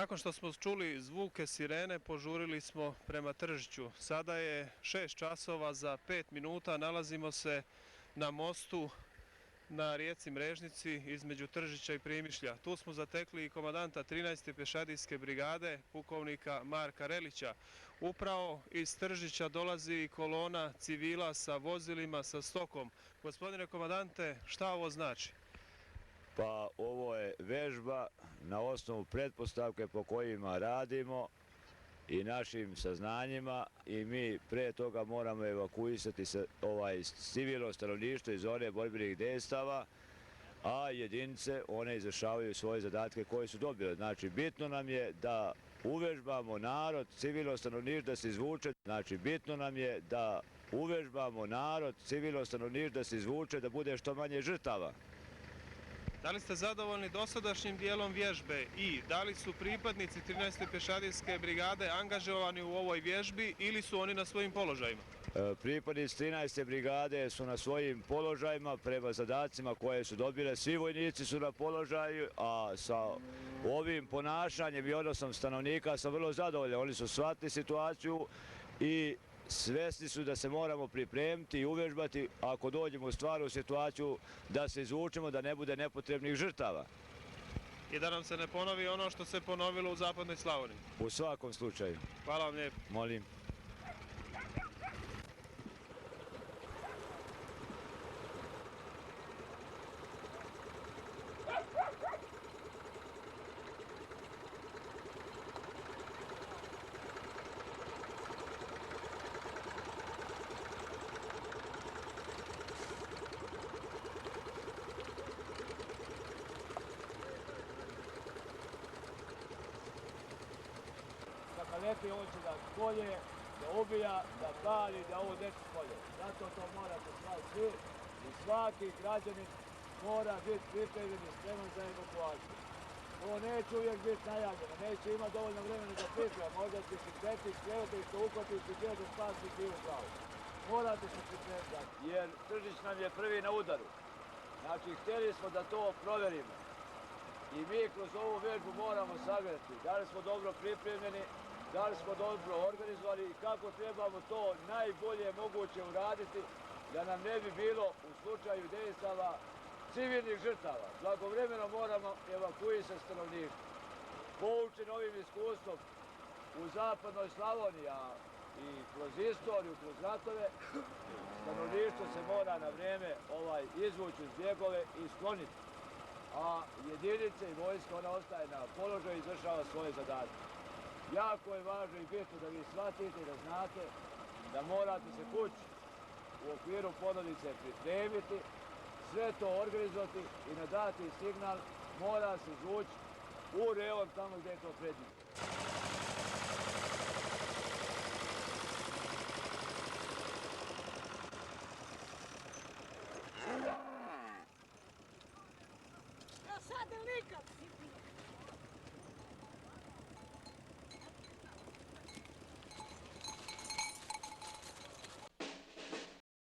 Nakon što smo čuli zvuke sirene, požurili smo prema Tržiću. Sada je 6 časova za 5 minuta, nalazimo se na mostu na rijeci Mrežnici između Tržića i Primišlja. Tu smo zatekli i komandanta 13. pješadijske brigade, pukovnika Marka Relića. Upravo iz Tržića dolazi kolona civila sa vozilima, sa stokom. Gospodine komandante, šta ovo znači? Pa ovo je vežba na osnovu pretpostavke po kojima radimo i našim saznanjima i mi pre toga moramo evakuisati civilno stanovništvo iz zone borbenih dejstava, a jedinice one izvršavaju svoje zadatke koje su dobile. Znači, bitno nam je da uvežbamo narod, civilno stanovništvo da se izvuče. Znači, bitno nam je da uvežbamo narod, civilno stanovništvo da se izvuče, da bude što manje žrtava. Da li ste zadovoljni dosadašnjim dijelom vježbe i da li su pripadnici 13. pješadijske brigade angažovani u ovoj vježbi ili su oni na svojim položajima? Pripadnici 13. brigade su na svojim položajima prema zadacima koje su dobile. Svi vojnici su na položaju, a sa ovim ponašanjem i odnosom stanovnika sam vrlo zadovoljan. Oni su shvatili situaciju i svesni su da se moramo pripremiti i uvežbati ako dođemo u stvarnu situaciju da se izvučemo, da ne bude nepotrebnih žrtava. I da nam se ne ponovi ono što se ponovilo u Zapadnoj Slavoniji. U svakom slučaju. Hvala vam lijepo. Molim. Kad leti on će da kolje, da ubija, da pali, da ovo deči kolje. Zato to morate znati svi i svaki građanin mora biti pripremljen i spreman za evakuaciju. Ovo neće uvijek biti najavljeno, neće imati dovoljno vremena da priprema, možda će se kreti, skrenuti što ukotiš i gdje da spasi krivu glavu. Morate se pripremiti. Jer Tržić nam je prvi na udaru. Znači, htjeli smo da to proverimo. I mi kroz ovu vežbu moramo sagledati da li smo dobro pripremljeni, da li smo dobro organizovali i kako trebamo to najbolje moguće uraditi da nam ne bi bilo u slučaju dejstava civilnih žrtava. Blagovremeno moramo evakuisati stanovništvo. Poučen ovim iskustvom u Zapadnoj Slavoniji, a i kroz istoriju, kroz ratove, stanovništvo se mora na vrijeme izvući iz bjegove i skloniti. A jedinice i vojska ona ostaje na položaju i izvršava svoje zadatke. Jako je važno i bitno da vi shvatite i da znate da morate se kući u okviru porodice pripremiti, sve to organizovati i na dati signal mora se izvući u reon tamo gdje je to predviđeno. Ja sad nikad si ti.